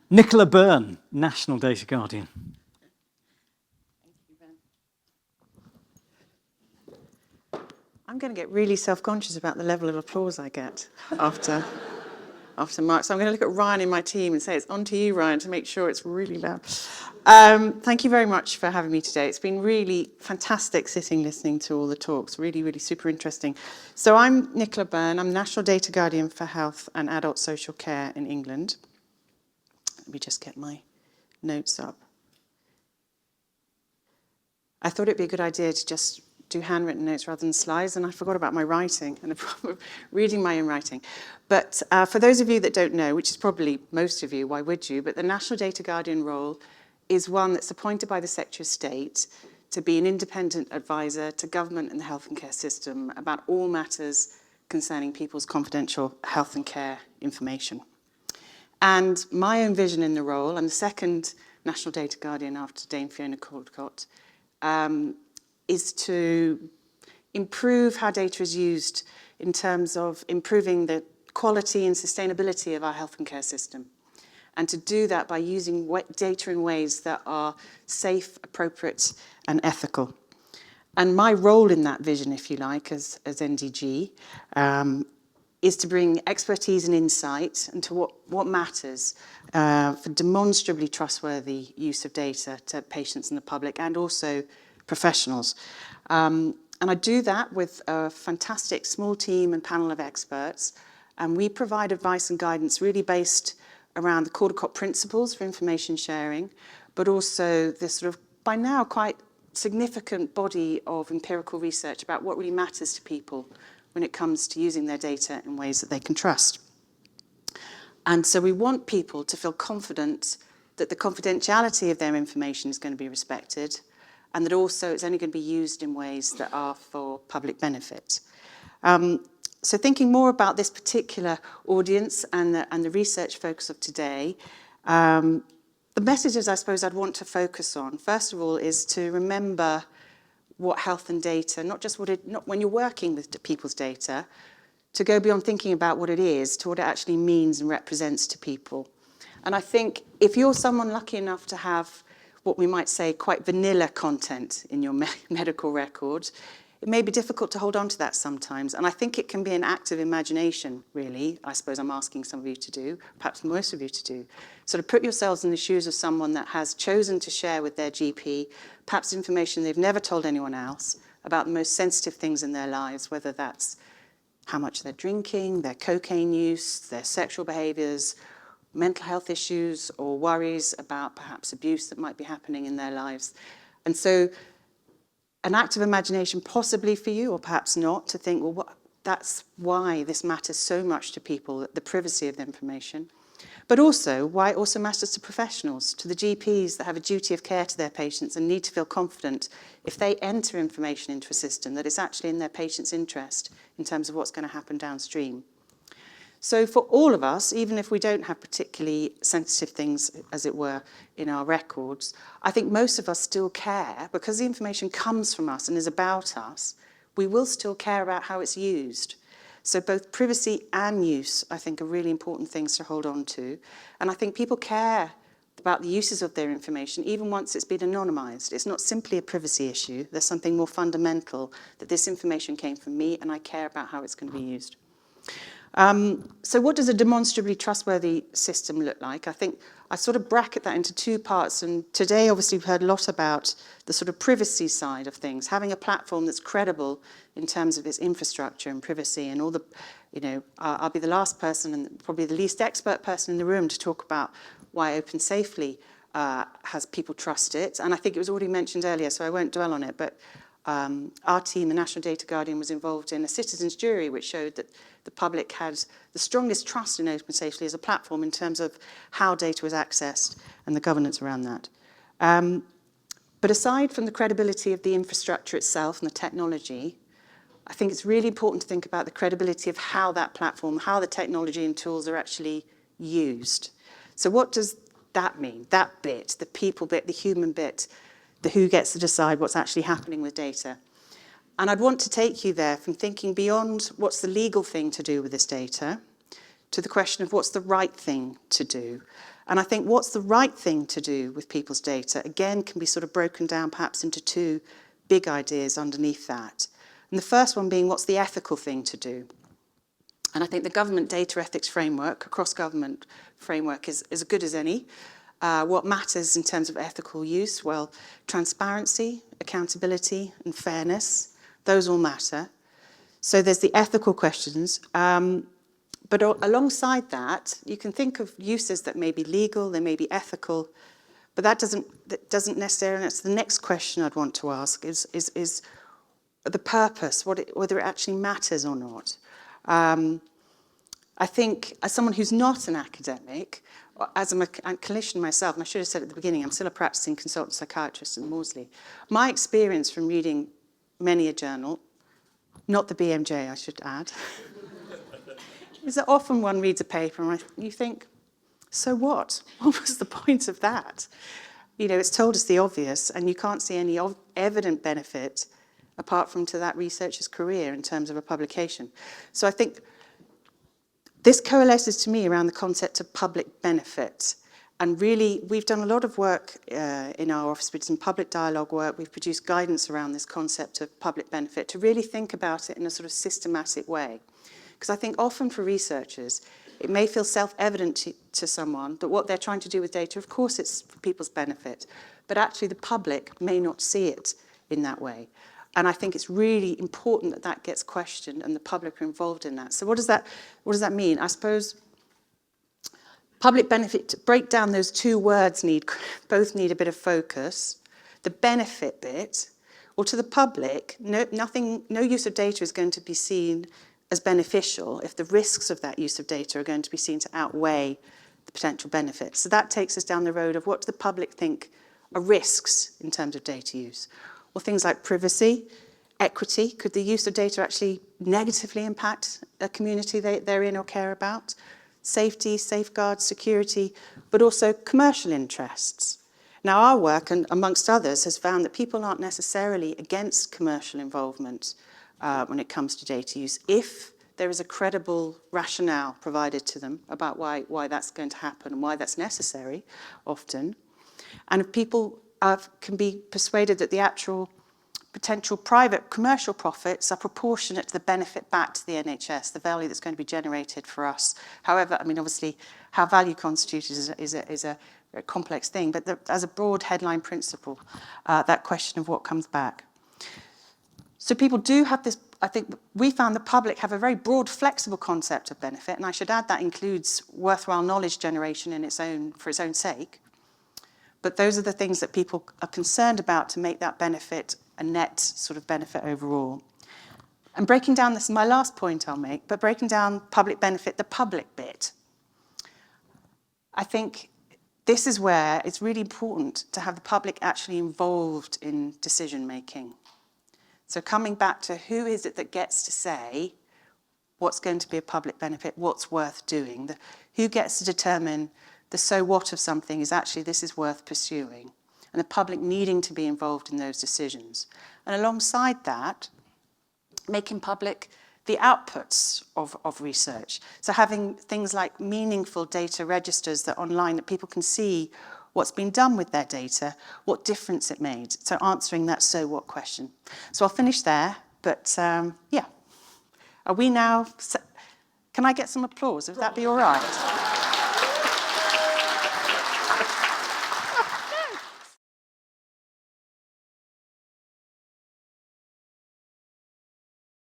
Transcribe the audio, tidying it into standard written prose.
Nicola Byrne, National Data Guardian. I'm going to get really self-conscious about the level of applause I get after Mark. So I'm going to look at Ryan in my team and say, it's on to you, Ryan, to make sure it's really loud. Thank you very much for having me today. It's been really fantastic listening to all the talks. Really, really super interesting. So I'm Nicola Byrne. I'm National Data Guardian for Health and Adult Social Care in England. Let me just get my notes up. I thought it'd be a good idea to just do handwritten notes rather than slides, and I forgot about my writing and the problem of reading my own writing. But for those of you that don't know, which is probably most of you, why would you? But the National Data Guardian role is one that's appointed by the Secretary of State to be an independent advisor to government and the health and care system about all matters concerning people's confidential health and care information. And my own vision in the role, I'm the second National Data Guardian after Dame Fiona Caldicott, is to improve how data is used in terms of improving the quality and sustainability of our health and care system. And to do that by using data in ways that are safe, appropriate, and ethical. And my role in that vision, if you like, as NDG, is to bring expertise and insight into what matters for demonstrably trustworthy use of data to patients and the public, and also professionals. And I do that with a fantastic small team and panel of experts. And we provide advice and guidance really based around the Caldicott principles for information sharing, but also this sort of, by now, quite significant body of empirical research about what really matters to people when it comes to using their data in ways that they can trust. And so we want people to feel confident that the confidentiality of their information is going to be respected, and that also it's only going to be used in ways that are for public benefit. So thinking more about this particular audience and the research focus of today, the messages I suppose I'd want to focus on, first of all, is to remember what health and data, not when you're working with people's data, to go beyond thinking about what it is to what it actually means and represents to people. And I think if you're someone lucky enough to have what we might say quite vanilla content in your medical record, it may be difficult to hold on to that sometimes. And I think it can be an act of imagination, really, I suppose I'm asking some of you to do, perhaps most of you to do. Sort of put yourselves in the shoes of someone that has chosen to share with their GP, perhaps information they've never told anyone else about the most sensitive things in their lives, whether that's how much they're drinking, their cocaine use, their sexual behaviors, mental health issues, or worries about perhaps abuse that might be happening in their lives. And so an act of imagination possibly for you, or perhaps not, to think, well, that's why this matters so much to people, the privacy of the information. But also, why it also matters to professionals, to the GPs that have a duty of care to their patients and need to feel confident if they enter information into a system that it's actually in their patient's interest in terms of what's going to happen downstream. So for all of us, even if we don't have particularly sensitive things, as it were, in our records, I think most of us still care, because the information comes from us and is about us, we will still care about how it's used. So both privacy and use, I think, are really important things to hold on to. And I think people care about the uses of their information, even once it's been anonymized. It's not simply a privacy issue. There's something more fundamental, that this information came from me and I care about how it's going to be used. So what does a demonstrably trustworthy system look like? I think I sort of bracket that into two parts. And today, obviously, we've heard a lot about the sort of privacy side of things, having a platform that's credible in terms of its infrastructure and privacy and all the, I'll be the last person and probably the least expert person in the room to talk about why OpenSAFELY has people trust it. And I think it was already mentioned earlier, so I won't dwell on it. But our team, the National Data Guardian, was involved in a citizens' jury which showed that the public had the strongest trust in OpenSAFELY as a platform in terms of how data was accessed and the governance around that. But aside from the credibility of the infrastructure itself and the technology, I think it's really important to think about the credibility of how that platform, how the technology and tools are actually used. So what does that mean? That bit, the people bit, the human bit, the who gets to decide what's actually happening with data. And I'd want to take you there from thinking beyond what's the legal thing to do with this data to the question of what's the right thing to do. And I think what's the right thing to do with people's data, again, can be sort of broken down perhaps into two big ideas underneath that. And the first one being, what's the ethical thing to do? And I think the government data ethics framework, a cross-government framework, is as good as any. What matters in terms of ethical use? Well, transparency, accountability, and fairness, those all matter. So there's the ethical questions. But alongside that, you can think of uses that may be legal, they may be ethical, but that doesn't necessarily, that's the next question I'd want to ask, is the purpose, whether it actually matters or not. I think, as someone who's not an academic, as a clinician myself, and I should have said at the beginning, I'm still a practicing consultant psychiatrist in Maudsley, my experience from reading many a journal, not the BMJ, I should add, is that often one reads a paper and you think, so what? What was the point of that? You know, it's told us the obvious, and you can't see any evident benefit apart from to that researcher's career in terms of a publication. So I think this coalesces to me around the concept of public benefit. And really, we've done a lot of work in our office. We did some public dialogue work. We've produced guidance around this concept of public benefit to really think about it in a sort of systematic way. Because I think often for researchers, it may feel self-evident to someone that what they're trying to do with data, of course it's for people's benefit, but actually the public may not see it in that way. And I think it's really important that that gets questioned and the public are involved in that. So what does that mean? I suppose public benefit, to break down those two words, both need a bit of focus. The benefit bit, well, to the public, no use of data is going to be seen as beneficial if the risks of that use of data are going to be seen to outweigh the potential benefits. So that takes us down the road of what do the public think are risks in terms of data use? Well, things like privacy, equity. Could the use of data actually negatively impact a community they're in or care about? Safety, safeguards, security, but also commercial interests. Now, our work, and amongst others, has found that people aren't necessarily against commercial involvement when it comes to data use, if there is a credible rationale provided to them about why that's going to happen and why that's necessary, often. And if people can be persuaded that the actual potential private commercial profits are proportionate to the benefit back to the NHS, the value that's going to be generated for us. However, I mean, obviously, how value constituted is a very complex thing, but as a broad headline principle, that question of what comes back. So people do have this, I think we found the public have a very broad, flexible concept of benefit, and I should add that includes worthwhile knowledge generation for its own sake. But those are the things that people are concerned about to make that benefit a net sort of benefit overall. And breaking down, this is my last point I'll make, but breaking down public benefit, the public bit. I think this is where it's really important to have the public actually involved in decision making. So coming back to who is it that gets to say what's going to be a public benefit, what's worth doing, who gets to determine the so what of something is actually this is worth pursuing, and the public needing to be involved in those decisions. And alongside that, making public the outputs of research. So having things like meaningful data registers that online that people can see what's been done with their data, what difference it made. So answering that so what question. So I'll finish there, but yeah. Are we now, can I get some applause? Would that be all right?